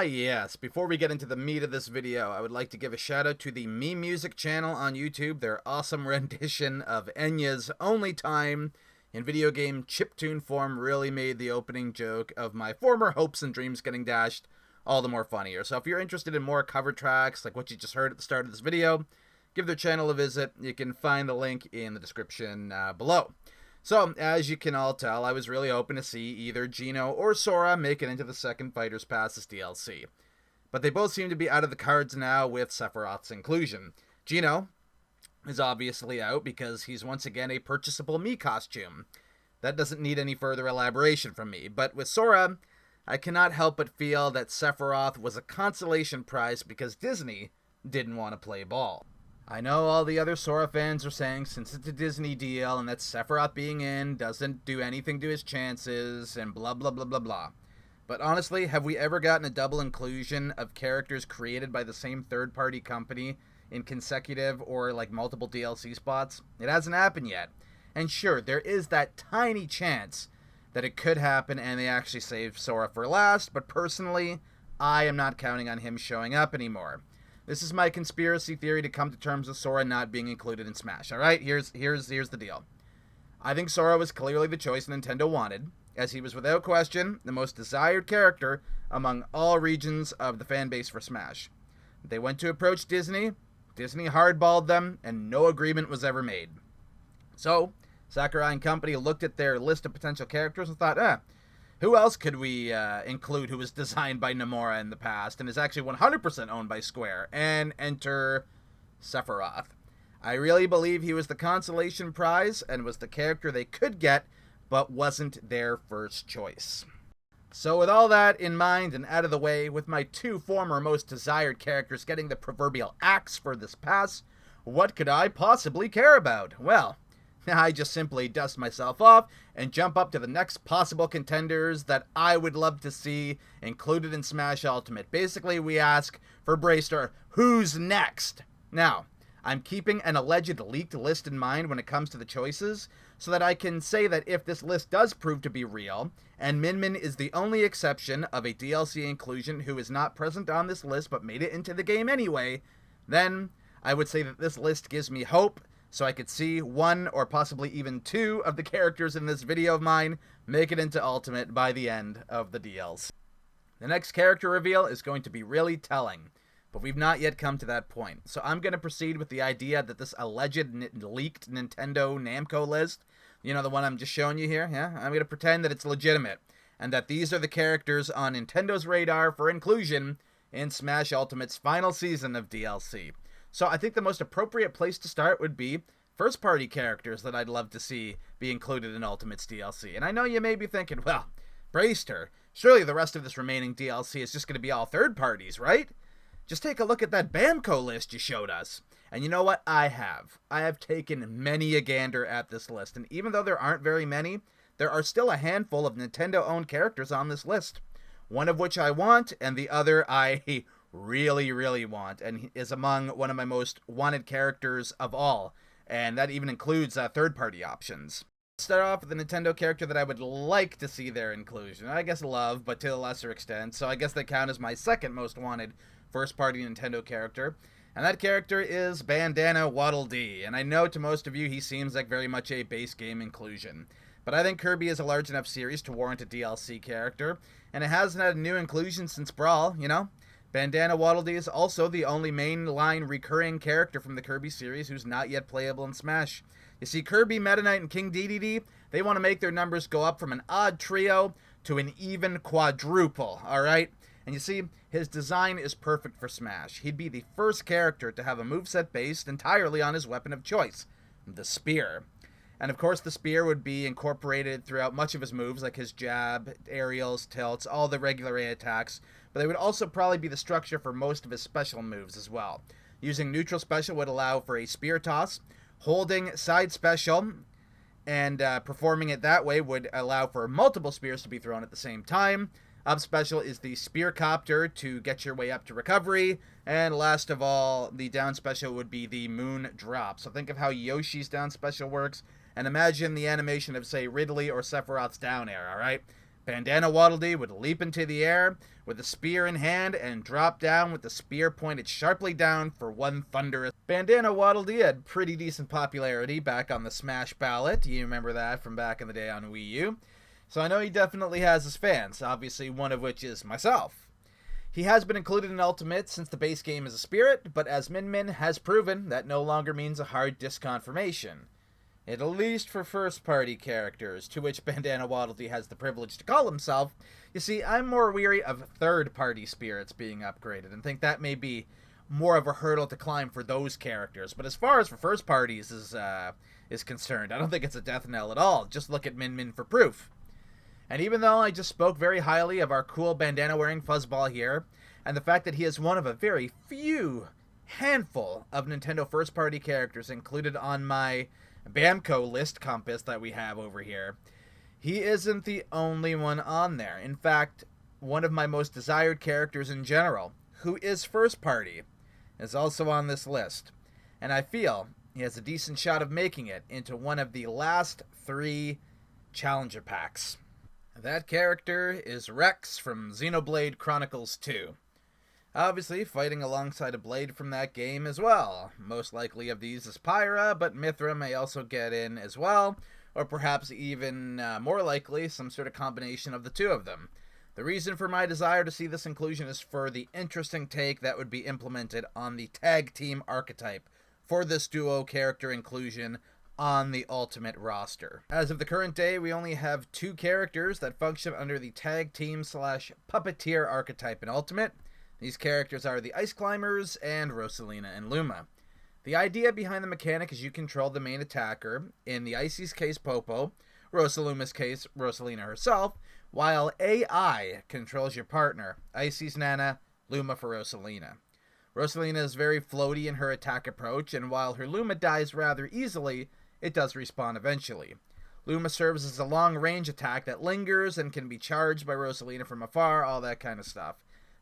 Yes. Before we get into the meat of this video, I would like to give a shout out to the Me Music channel on YouTube. Their awesome rendition of Enya's Only Time in video game chiptune form really made the opening joke of my former hopes and dreams getting dashed all the more funnier. So if you're interested in more cover tracks like what you just heard at the start of this video, give their channel a visit. You can find the link in the description below. So, as you can all tell, I was really hoping to see either Gino or Sora make it into the second Fighters Pass's DLC. But they both seem to be out of the cards now with Sephiroth's inclusion. Gino is obviously out because he's once again a purchasable Mii costume. That doesn't need any further elaboration from me. But with Sora, I cannot help but feel that Sephiroth was a consolation prize because Disney didn't want to play ball. I know all the other Sora fans are saying since it's a Disney deal and that Sephiroth being in doesn't do anything to his chances and blah blah blah blah blah. But honestly, have we ever gotten a double inclusion of characters created by the same third-party company in consecutive or like multiple DLC spots? It hasn't happened yet. And sure, there is that tiny chance that it could happen and they actually saved Sora for last, but personally, I am not counting on him showing up anymore. This is my conspiracy theory to come to terms with Sora not being included in Smash. Alright, here's the deal. I think Sora was clearly the choice Nintendo wanted, as he was without question the most desired character among all regions of the fanbase for Smash. They went to approach Disney hardballed them, and no agreement was ever made. So, Sakurai and company looked at their list of potential characters and thought, who else could we include who was designed by Nomura in the past and is actually 100% owned by Square? And enter Sephiroth. I really believe he was the consolation prize and was the character they could get, but wasn't their first choice. So with all that in mind and out of the way, with my two former most desired characters getting the proverbial axe for this pass, what could I possibly care about? Well, I just simply dust myself off and jump up to the next possible contenders that I would love to see included in Smash Ultimate. Basically, we ask for Braester, who's next? Now, I'm keeping an alleged leaked list in mind when it comes to the choices, so that I can say that if this list does prove to be real, and Min Min is the only exception of a DLC inclusion who is not present on this list but made it into the game anyway, then I would say that this list gives me hope, so I could see one or possibly even two of the characters in this video of mine make it into Ultimate by the end of the DLC. The next character reveal is going to be really telling, but we've not yet come to that point. So I'm going to proceed with the idea that this alleged leaked Nintendo Namco list, you know, the one I'm just showing you here, yeah? I'm going to pretend that it's legitimate, and that these are the characters on Nintendo's radar for inclusion in Smash Ultimate's final season of DLC. So I think the most appropriate place to start would be first-party characters that I'd love to see be included in Ultimate's DLC. And I know you may be thinking, well, Braester, surely the rest of this remaining DLC is just going to be all third parties, right? Just take a look at that Bamco list you showed us. And you know what? I have taken many a gander at this list. And even though there aren't very many, there are still a handful of Nintendo-owned characters on this list. One of which I want, and the other I really, really want, and is among one of my most wanted characters of all, and that even includes third-party options. Let's start off with the Nintendo character that I would like to see their inclusion. I guess love, but to a lesser extent, so I guess they count as my second most wanted first-party Nintendo character, and that character is Bandana Waddle Dee, and I know to most of you he seems like very much a base game inclusion, but I think Kirby is a large enough series to warrant a DLC character, and it hasn't had a new inclusion since Brawl, you know? Bandana Waddle Dee is also the only mainline recurring character from the Kirby series who's not yet playable in Smash. You see, Kirby, Meta Knight, and King Dedede, they want to make their numbers go up from an odd trio to an even quadruple, alright? And you see, his design is perfect for Smash. He'd be the first character to have a moveset based entirely on his weapon of choice, the spear. And of course, the spear would be incorporated throughout much of his moves, like his jab, aerials, tilts, all the regular A attacks, but they would also probably be the structure for most of his special moves as well. Using neutral special would allow for a spear toss, holding side special, and performing it that way would allow for multiple spears to be thrown at the same time. Up special is the spear copter to get your way up to recovery, and last of all, the down special would be the moon drop. So think of how Yoshi's down special works, and imagine the animation of, say, Ridley or Sephiroth's down air, alright? Bandana Waddle Dee would leap into the air with a spear in hand and drop down with the spear pointed sharply down for one thunderous. Bandana Waddle Dee had pretty decent popularity back on the Smash ballot. You remember that from back in the day on Wii U. So I know he definitely has his fans, obviously one of which is myself. He has been included in Ultimate since the base game is a spirit, but as Min Min has proven, that no longer means a hard disconfirmation. At least for first-party characters, to which Bandana Waddle Dee has the privilege to call himself. You see, I'm more weary of third-party spirits being upgraded, and think that may be more of a hurdle to climb for those characters. But as far as for first parties is concerned, I don't think it's a death knell at all. Just look at Min Min for proof. And even though I just spoke very highly of our cool bandana-wearing fuzzball here, and the fact that he is one of a very few handful of Nintendo first-party characters included on my Bamco list compass that we have over here, he isn't the only one on there. In fact, one of my most desired characters in general, who is first-party, is also on this list. And I feel he has a decent shot of making it into one of the last 3 Challenger Packs. That character is Rex from Xenoblade Chronicles 2. Obviously, fighting alongside a Blade from that game as well. Most likely of these is Pyra, but Mithra may also get in as well, or perhaps even more likely, some sort of combination of the two of them. The reason for my desire to see this inclusion is for the interesting take that would be implemented on the tag team archetype for this duo character inclusion on the Ultimate roster. As of the current day, we only have 2 characters that function under the tag team / puppeteer archetype in Ultimate. These characters are the Ice Climbers and Rosalina and Luma. The idea behind the mechanic is you control the main attacker, in the Icy's case Popo, Rosaluma's case Rosalina herself, while AI controls your partner, Icy's Nana, Luma for Rosalina. Rosalina is very floaty in her attack approach, and while her Luma dies rather easily, it does respawn eventually. Luma serves as a long-range attack that lingers and can be charged by Rosalina from afar, all that kind of stuff.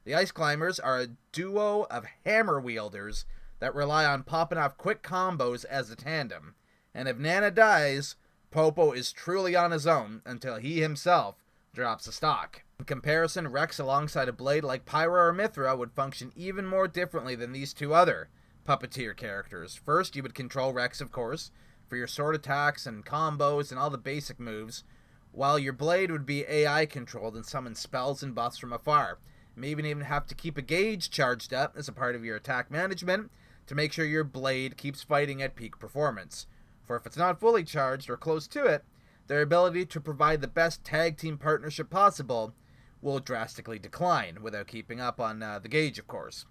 The Ice Climbers are a duo of hammer wielders that rely on popping off quick combos as a tandem. And if Nana dies, Popo is truly on his own until he himself drops a stock. In comparison, Rex alongside a Blade like Pyra or Mithra would function even more differently than these 2 other puppeteer characters. First, you would control Rex, of course, for your sword attacks and combos and all the basic moves, while your Blade would be AI controlled and summon spells and buffs from afar. You may even have to keep a gauge charged up as a part of your attack management to make sure your Blade keeps fighting at peak performance. For if it's not fully charged or close to it, their ability to provide the best tag team partnership possible will drastically decline without keeping up on the gauge, of course.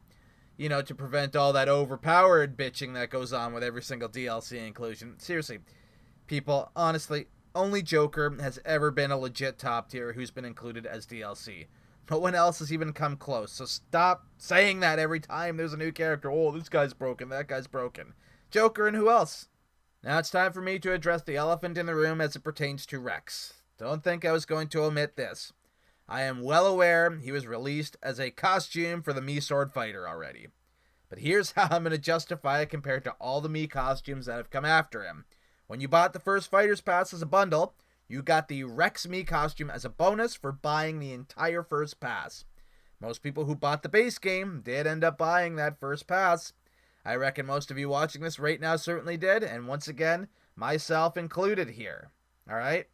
You know, to prevent all that overpowered bitching that goes on with every single DLC inclusion. Seriously, people, honestly, only Joker has ever been a legit top tier who's been included as DLC. No one else has even come close, so stop saying that every time there's a new character. Oh, this guy's broken, that guy's broken. Joker and who else? Now it's time for me to address the elephant in the room as it pertains to Rex. Don't think I was going to omit this. I am well aware he was released as a costume for the Mii Sword Fighter already. But here's how I'm going to justify it compared to all the Mii costumes that have come after him. When you bought the first Fighter's Pass as a bundle, you got the Rex Mii costume as a bonus for buying the entire first pass. Most people who bought the base game did end up buying that first pass. I reckon most of you watching this right now certainly did, and once again, myself included here. Alright?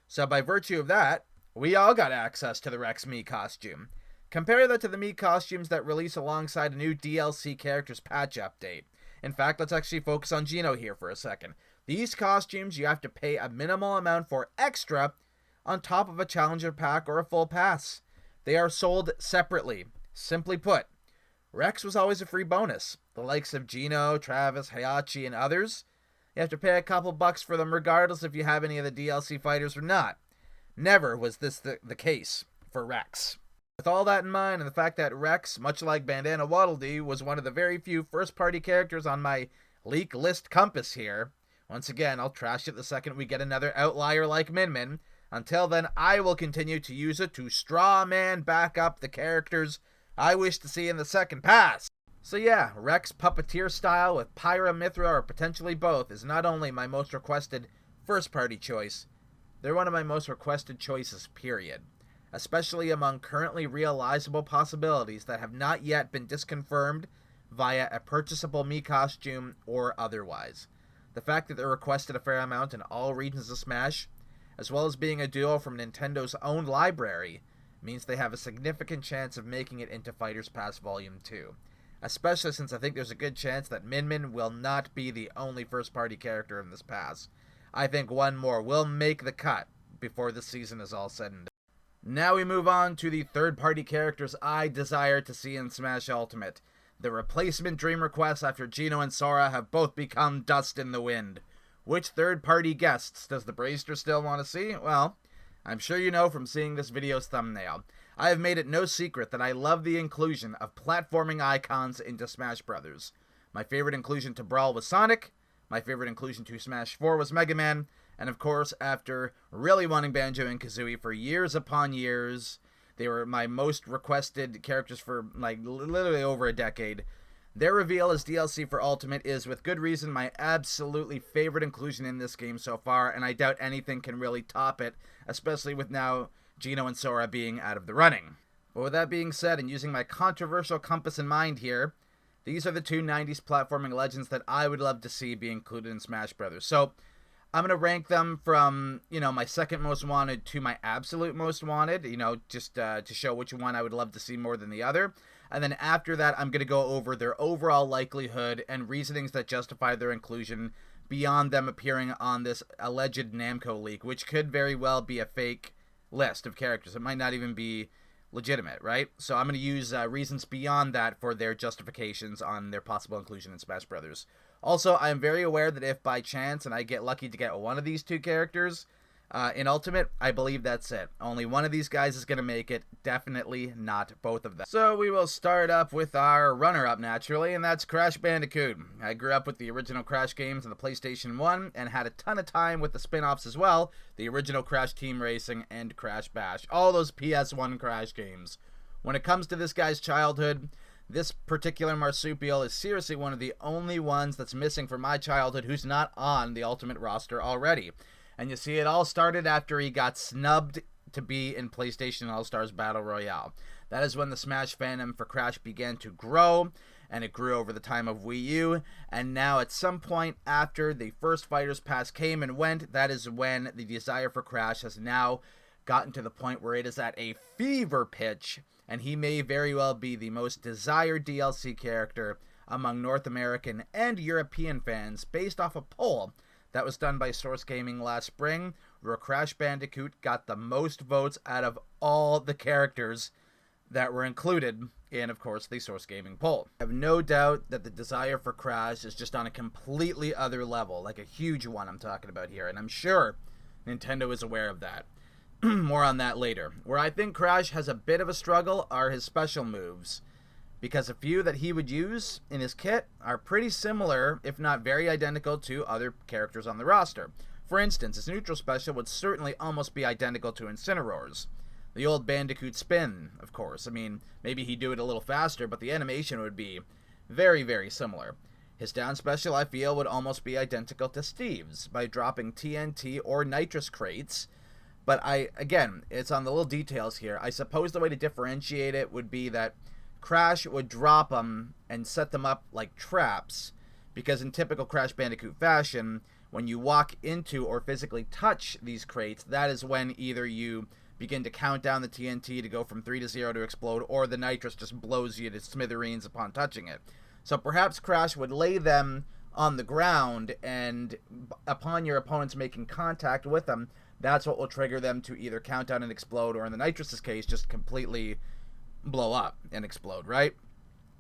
So by virtue of that, we all got access to the Rex Mii costume. Compare that to the Mii costumes that release alongside a new DLC characters patch update. In fact, let's actually focus on Geno here for a second. These costumes you have to pay a minimal amount for extra on top of a challenger pack or a full pass. They are sold separately. Simply put, Rex was always a free bonus. The likes of Geno, Travis, Hayachi, and others, you have to pay a couple bucks for them regardless if you have any of the DLC fighters or not. Never was this the case for Rex. With all that in mind, and the fact that Rex, much like Bandana Waddle Dee, was one of the very few first-party characters on my leak list compass here, once again, I'll trash it the second we get another outlier like Min Min. Until then, I will continue to use it to straw man back up the characters I wish to see in the second pass. So yeah, Rex puppeteer style with Pyra, Mithra, or potentially both is not only my most requested first-party choice, they're one of my most requested choices, period. especially among currently realizable possibilities that have not yet been disconfirmed via a purchasable Mii costume or otherwise. The fact that they're requested a fair amount in all regions of Smash, as well as being a duo from Nintendo's own library, means they have a significant chance of making it into Fighters Pass Volume 2. Especially since I think there's a good chance that Min Min will not be the only first-party character in this pass. I think one more will make the cut before the season is all said and done. Now we move on to the third-party characters I desire to see in Smash Ultimate. The replacement dream requests after Geno and Sora have both become dust in the wind. Which third-party guests does the Braester still want to see? Well, I'm sure you know from seeing this video's thumbnail. I have made it no secret that I love the inclusion of platforming icons into Smash Bros. My favorite inclusion to Brawl was Sonic, my favorite inclusion to Smash 4 was Mega Man, and of course, after really wanting Banjo and Kazooie for years upon years, they were my most requested characters for like literally over a decade. Their reveal as DLC for Ultimate is, with good reason, my absolutely favorite inclusion in this game so far, and I doubt anything can really top it, especially with now Geno and Sora being out of the running. But with that being said, and using my controversial compass in mind here, these are the two 90s platforming legends that I would love to see be included in Smash Bros. So, I'm going to rank them from, my second most wanted to my absolute most wanted, just to show which one I would love to see more than the other. And then after that, I'm going to go over their overall likelihood and reasonings that justify their inclusion beyond them appearing on this alleged Namco leak, which could very well be a fake list of characters. It might not even be legitimate, right? So I'm going to use reasons beyond that for their justifications on their possible inclusion in Smash Brothers. Also, I am very aware that if by chance and I get lucky to get one of these two characters in Ultimate, I believe that's it. Only one of these guys is going to make it, definitely not both of them. So we will start up with our runner-up, naturally, and that's Crash Bandicoot. I grew up with the original Crash games on the PlayStation 1 and had a ton of time with the spin-offs as well, the original Crash Team Racing and Crash Bash, all those PS1 Crash games. When it comes to this guy's childhood, this particular marsupial is seriously one of the only ones that's missing from my childhood who's not on the Ultimate roster already. And you see, it all started after he got snubbed to be in PlayStation All-Stars Battle Royale. That is when the Smash fandom for Crash began to grow, and it grew over the time of Wii U. And now at some point after the first Fighters Pass came and went, that is when the desire for Crash has now gotten to the point where it is at a fever pitch, and he may very well be the most desired DLC character among North American and European fans based off a poll that was done by Source Gaming last spring, where Crash Bandicoot got the most votes out of all the characters that were included in, of course, the Source Gaming poll. I have no doubt that the desire for Crash is just on a completely other level, like a huge one I'm talking about here, and I'm sure Nintendo is aware of that. More on that later. Where I think Crash has a bit of a struggle are his special moves, because a few that he would use in his kit are pretty similar, if not very identical, to other characters on the roster. For instance, his neutral special would certainly almost be identical to Incineroar's. The old Bandicoot spin, of course. I mean, maybe he'd do it a little faster, but the animation would be very, very similar. His down special, I feel, would almost be identical to Steve's by dropping TNT or nitrous crates. But again, it's on the little details here. I suppose the way to differentiate it would be that Crash would drop them and set them up like traps, because in typical Crash Bandicoot fashion, when you walk into or physically touch these crates, that is when either you begin to count down the TNT to go from 3 to 0 to explode, or the nitrous just blows you to smithereens upon touching it. So perhaps Crash would lay them on the ground, and upon your opponents making contact with them, that's what will trigger them to either count down and explode, or in the nitrous's case, just completely blow up and explode, right?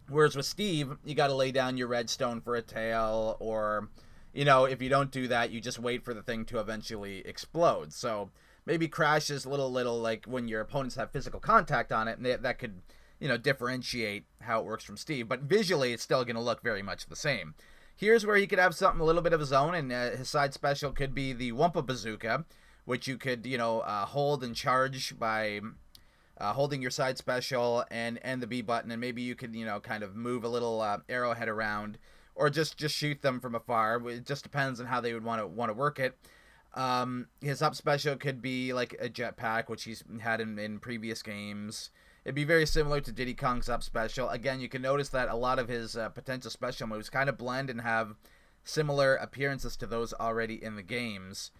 Whereas with Steve, you got to lay down your redstone for a tail, or, if you don't do that, you just wait for the thing to eventually explode. So maybe Crash is a little like when your opponents have physical contact on it, and that could, differentiate how it works from Steve. But visually, it's still going to look very much the same. Here's where he could have something a little bit of his own, and his side special could be the Wumpa Bazooka, which you could, hold and charge by holding your side special and the B button, and maybe you could, kind of move a little arrowhead around, or just shoot them from afar. It just depends on how they would want to work it. His up special could be like a jetpack, which he's had in previous games. It'd be very similar to Diddy Kong's up special. Again, you can notice that a lot of his potential special moves kind of blend and have similar appearances to those already in the games.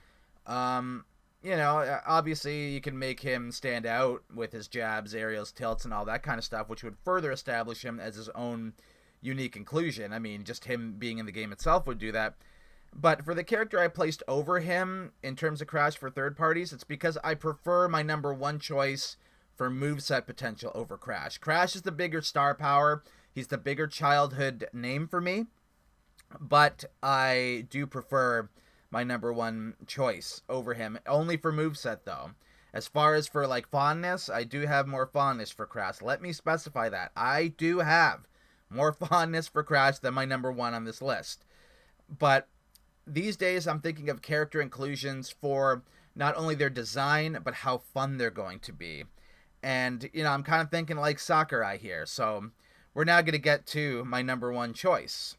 Obviously you can make him stand out with his jabs, aerials, tilts, and all that kind of stuff, which would further establish him as his own unique inclusion. I mean, just him being in the game itself would do that. But for the character I placed over him in terms of Crash for third parties, it's because I prefer my number one choice for moveset potential over Crash. Crash is the bigger star power. He's the bigger childhood name for me. But I do prefer my number one choice over him, only for moveset though. As far as for like fondness, I do have more fondness for Crash. Let me specify that. I do have more fondness for Crash than my number one on this list. But these days I'm thinking of character inclusions for not only their design, but how fun they're going to be. And, I'm kind of thinking like Sakurai here. So we're now going to get to my number one choice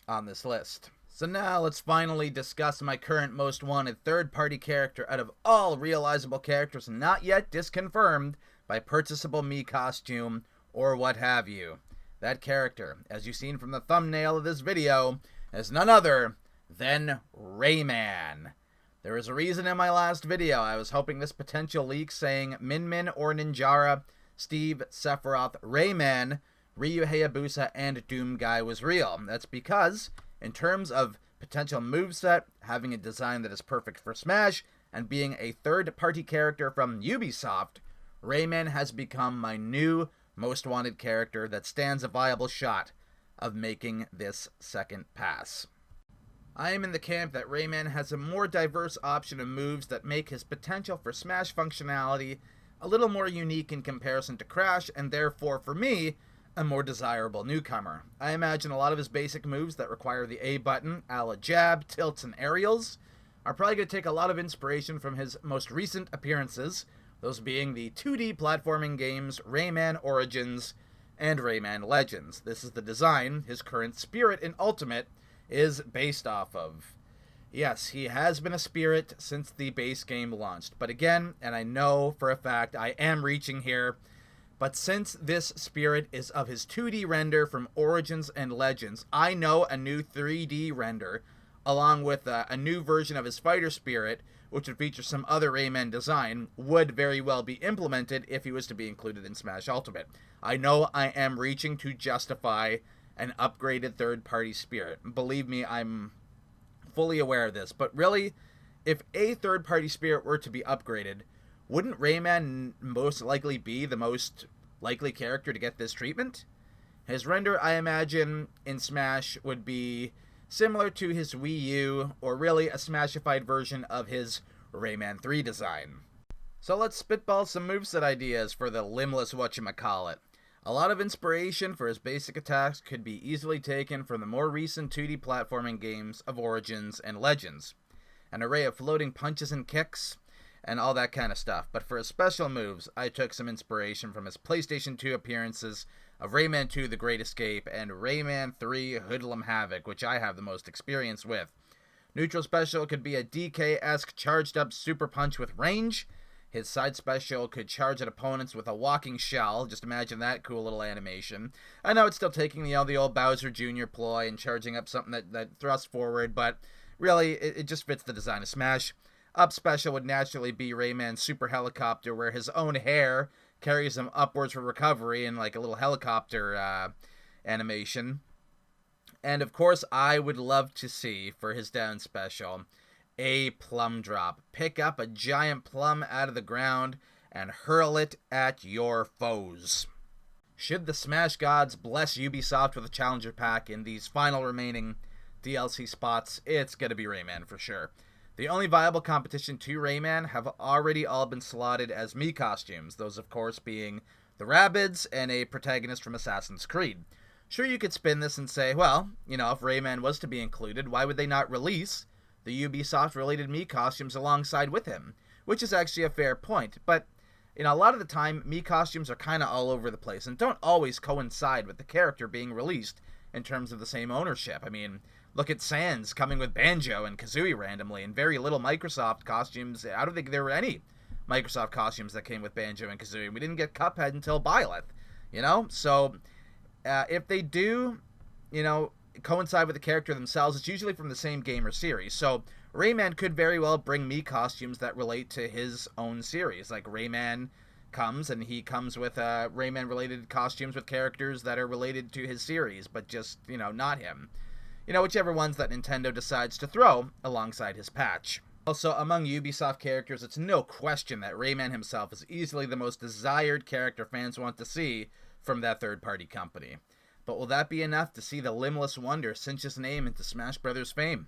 on this list. So now let's finally discuss my current most wanted third-party character out of all realizable characters not yet disconfirmed by purchasable Mii costume or what have you. That character, as you've seen from the thumbnail of this video, is none other than Rayman. There was a reason in my last video I was hoping this potential leak saying Min Min or Ninjara, Steve, Sephiroth, Rayman, Ryu Hayabusa, and Doom Guy was real. That's because, in terms of potential moveset, having a design that is perfect for Smash, and being a third-party character from Ubisoft, Rayman has become my new most wanted character that stands a viable shot of making this second pass. I am in the camp that Rayman has a more diverse option of moves that make his potential for Smash functionality a little more unique in comparison to Crash, and therefore, for me, a more desirable newcomer. I imagine a lot of his basic moves that require the A button, a la jab, tilts, and aerials, are probably going to take a lot of inspiration from his most recent appearances, those being the 2D platforming games Rayman Origins and Rayman Legends. This is the design his current Spirit in Ultimate is based off of. Yes, he has been a Spirit since the base game launched, but again, and I know for a fact I am reaching here, but since this Spirit is of his 2D render from Origins and Legends, I know a new 3D render, along with a new version of his Fighter Spirit, which would feature some other Rayman design, would very well be implemented if he was to be included in Smash Ultimate. I know I am reaching to justify an upgraded third-party Spirit. Believe me, I'm fully aware of this. But really, if a third-party Spirit were to be upgraded, wouldn't Rayman most likely be the most likely character to get this treatment? His render, I imagine, in Smash would be similar to his Wii U, or really a Smashified version of his Rayman 3 design. So let's spitball some moveset ideas for the limbless whatchamacallit. A lot of inspiration for his basic attacks could be easily taken from the more recent 2D platforming games of Origins and Legends. An array of floating punches and kicks, and all that kind of stuff. But for his special moves, I took some inspiration from his PlayStation 2 appearances of Rayman 2 The Great Escape and Rayman 3 Hoodlum Havoc, which I have the most experience with. Neutral special could be a DK-esque charged up super punch with range. His side special could charge at opponents with a walking shell. Just imagine that cool little animation. I know it's still taking the old Bowser Jr. ploy and charging up something that thrusts forward, but really, it just fits the design of Smash. Up special would naturally be Rayman's super helicopter, where his own hair carries him upwards for recovery in like a little helicopter animation. And of course, I would love to see, for his down special, a plum drop. Pick up a giant plum out of the ground and hurl it at your foes. Should the Smash gods bless Ubisoft with a challenger pack in these final remaining DLC spots, it's gonna be Rayman for sure. The only viable competition to Rayman have already all been slotted as Mii costumes, those of course being the Rabbids and a protagonist from Assassin's Creed. Sure, you could spin this and say, well, if Rayman was to be included, why would they not release the Ubisoft-related Mii costumes alongside with him? Which is actually a fair point, but a lot of the time, Mii costumes are kind of all over the place and don't always coincide with the character being released in terms of the same ownership. I mean, Look at Sans coming with Banjo and Kazooie randomly, and very little Microsoft costumes. I don't think there were any Microsoft costumes that came with Banjo and Kazooie. We didn't get Cuphead until Byleth, you know? So, if they do, you know, coincide with the character themselves, it's usually from the same game or series. So, Rayman could very well bring me costumes that relate to his own series. Like, Rayman comes, and he comes with Rayman-related costumes with characters that are related to his series, but just, you know, not him. You know, whichever ones that Nintendo decides to throw alongside his patch. Also, among Ubisoft characters, it's no question that Rayman himself is easily the most desired character fans want to see from that third-party company. But will that be enough to see the limbless wonder cinch his name into Smash Bros. Fame?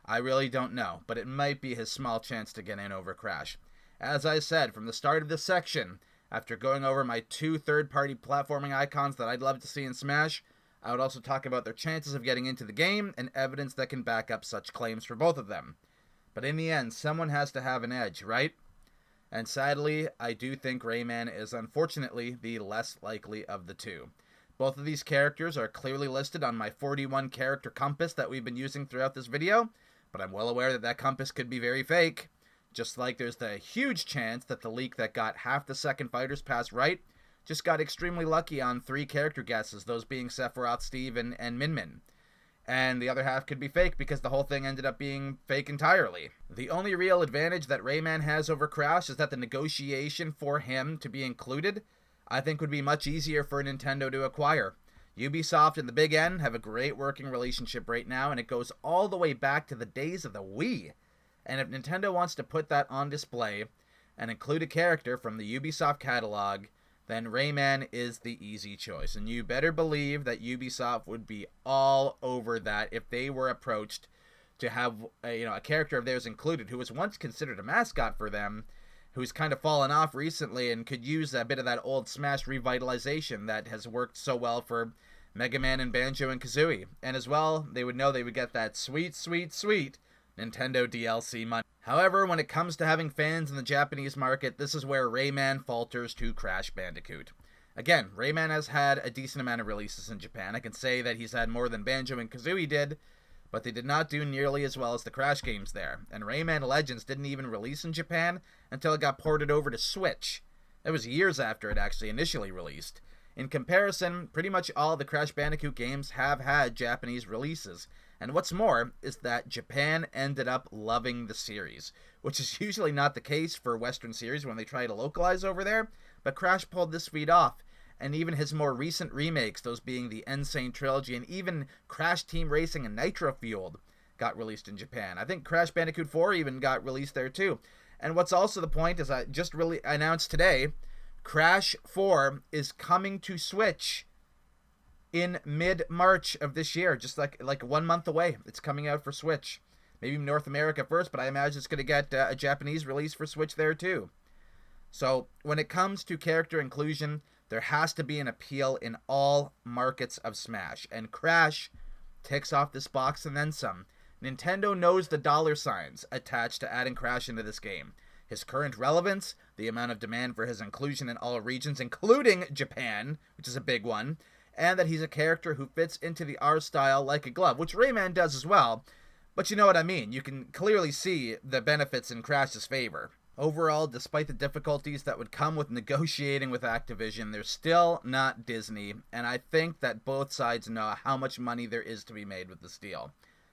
I really don't know, but it might be his small chance to get in over Crash. As I said from the start of this section, after going over my 2 third-party platforming icons that I'd love to see in Smash, I would also talk about their chances of getting into the game and evidence that can back up such claims for both of them. But in the end, someone has to have an edge, right? And sadly, I do think Rayman is unfortunately the less likely of the two. Both of these characters are clearly listed on my 41 character compass that we've been using throughout this video, but I'm well aware that that compass could be very fake. Just like there's the huge chance that the leak that got half the second Fighters Pass right just got extremely lucky on 3 character guesses, those being Sephiroth, Steve, and Min Min. And the other half could be fake because the whole thing ended up being fake entirely. The only real advantage that Rayman has over Crash is that the negotiation for him to be included, I think, would be much easier for Nintendo to acquire. Ubisoft and the Big N have a great working relationship right now, and it goes all the way back to the days of the Wii. And if Nintendo wants to put that on display and include a character from the Ubisoft catalog, then Rayman is the easy choice. And you better believe that Ubisoft would be all over that if they were approached to have a character of theirs included who was once considered a mascot for them, who's kind of fallen off recently and could use a bit of that old Smash revitalization that has worked so well for Mega Man and Banjo and Kazooie. And as well, they would know they would get that sweet, sweet, sweet Nintendo DLC money. However, when it comes to having fans in the Japanese market, this is where Rayman falters to Crash Bandicoot. Again, Rayman has had a decent amount of releases in Japan. I can say that he's had more than Banjo and Kazooie did, but they did not do nearly as well as the Crash games there. And Rayman Legends didn't even release in Japan until it got ported over to Switch. It was years after it actually initially released. In comparison, pretty much all the Crash Bandicoot games have had Japanese releases. And what's more is that Japan ended up loving the series, which is usually not the case for Western series when they try to localize over there, but Crash pulled this feat off. And even his more recent remakes, those being the Insane Trilogy and even Crash Team Racing and Nitro Fueled, got released in Japan. I think Crash Bandicoot 4 even got released there too. And what's also the point is I just really announced today, Crash 4 is coming to Switch in mid-March of this year, just like 1 month away. It's coming out for Switch. Maybe North America first, but I imagine it's going to get a Japanese release for Switch there too. So when it comes to character inclusion, there has to be an appeal in all markets of Smash, and Crash ticks off this box and then some. Nintendo knows the dollar signs attached to adding Crash into this game. His current relevance, the amount of demand for his inclusion in all regions, including Japan, which is a big one, and that he's a character who fits into the R style like a glove, which Rayman does as well. But you know what I mean. You can clearly see the benefits in Crash's favor. Overall, despite the difficulties that would come with negotiating with Activision, they're still not Disney, and I think that both sides know how much money there is to be made with this deal.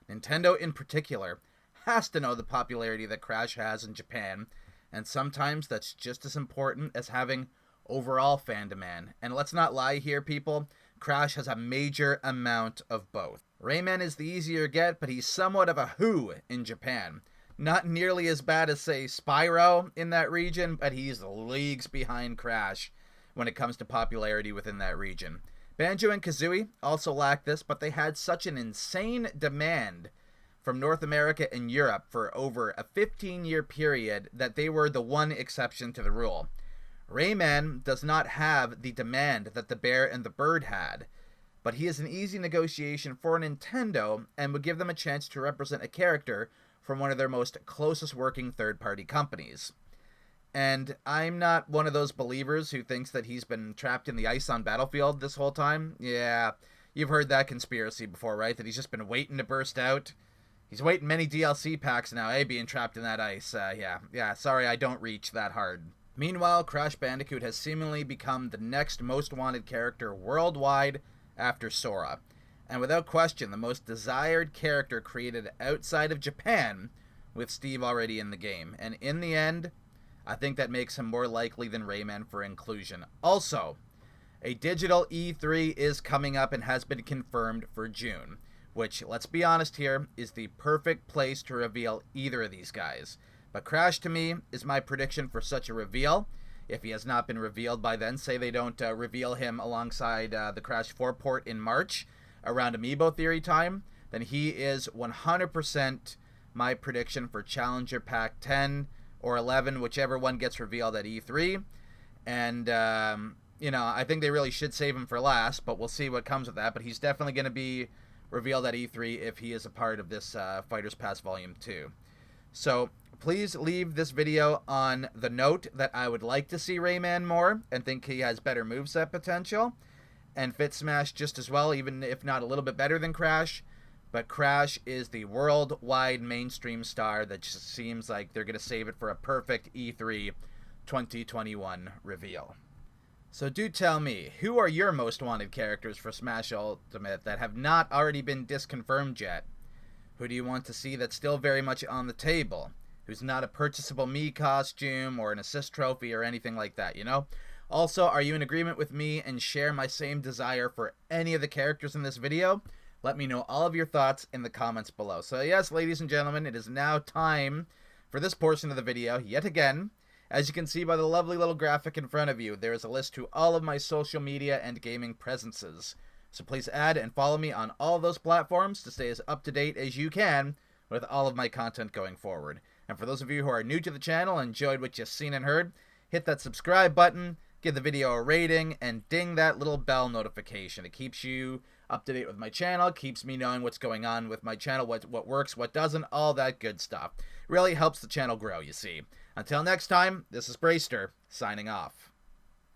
Nintendo, in particular, has to know the popularity that Crash has in Japan, and sometimes that's just as important as having overall fan demand. And let's not lie here, people. Crash has a major amount of both. Rayman is the easier get, but he's somewhat of a who in Japan. Not nearly as bad as, say, Spyro in that region, but he's leagues behind Crash when it comes to popularity within that region. Banjo and Kazooie also lack this, but they had such an insane demand from North America and Europe for over a 15-year period that they were the one exception to the rule. Rayman does not have the demand that the Bear and the Bird had, but he is an easy negotiation for Nintendo and would give them a chance to represent a character from one of their most closest working third-party companies. And I'm not one of those believers who thinks that he's been trapped in the ice on Battlefield this whole time. Yeah, You've heard that conspiracy before, right? That he's just been waiting to burst out. He's waiting many DLC packs now, eh? Being trapped in that ice. Yeah, sorry I don't reach that hard. Meanwhile, Crash Bandicoot has seemingly become the next most wanted character worldwide after Sora. And without question, the most desired character created outside of Japan, with Steve already in the game. And in the end, I think that makes him more likely than Rayman for inclusion. Also, a digital E3 is coming up and has been confirmed for June, which, let's be honest here, is the perfect place to reveal either of these guys. But Crash, to me, is my prediction for such a reveal. If he has not been revealed by then, say they don't reveal him alongside the Crash 4 port in March, around Amiibo Theory time, then he is 100% my prediction for Challenger Pack 10 or 11, whichever one gets revealed at E3. And, I think they really should save him for last, but we'll see what comes with that. But he's definitely going to be revealed at E3 if he is a part of this Fighters Pass Volume 2. So please leave this video on the note that I would like to see Rayman more and think he has better moveset potential and fit Smash just as well, even if not a little bit better than Crash. But Crash is the worldwide mainstream star that just seems like they're going to save it for a perfect E3 2021 reveal. So do tell me, who are your most wanted characters for Smash Ultimate that have not already been disconfirmed yet? Who do you want to see that's still very much on the table? Who's not a purchasable Mii costume or an assist trophy or anything like that, you know? Also, are you in agreement with me and share my same desire for any of the characters in this video? Let me know all of your thoughts in the comments below. So yes, ladies and gentlemen, it is now time for this portion of the video, yet again. As you can see by the lovely little graphic in front of you, there is a list to all of my social media and gaming presences. So please add and follow me on all of those platforms to stay as up to date as you can with all of my content going forward. And for those of you who are new to the channel and enjoyed what you've seen and heard, hit that subscribe button, give the video a rating, and ding that little bell notification. It keeps you up to date with my channel, keeps me knowing what's going on with my channel, what works, what doesn't, all that good stuff. Really helps the channel grow, you see. Until next time, this is Braester, signing off.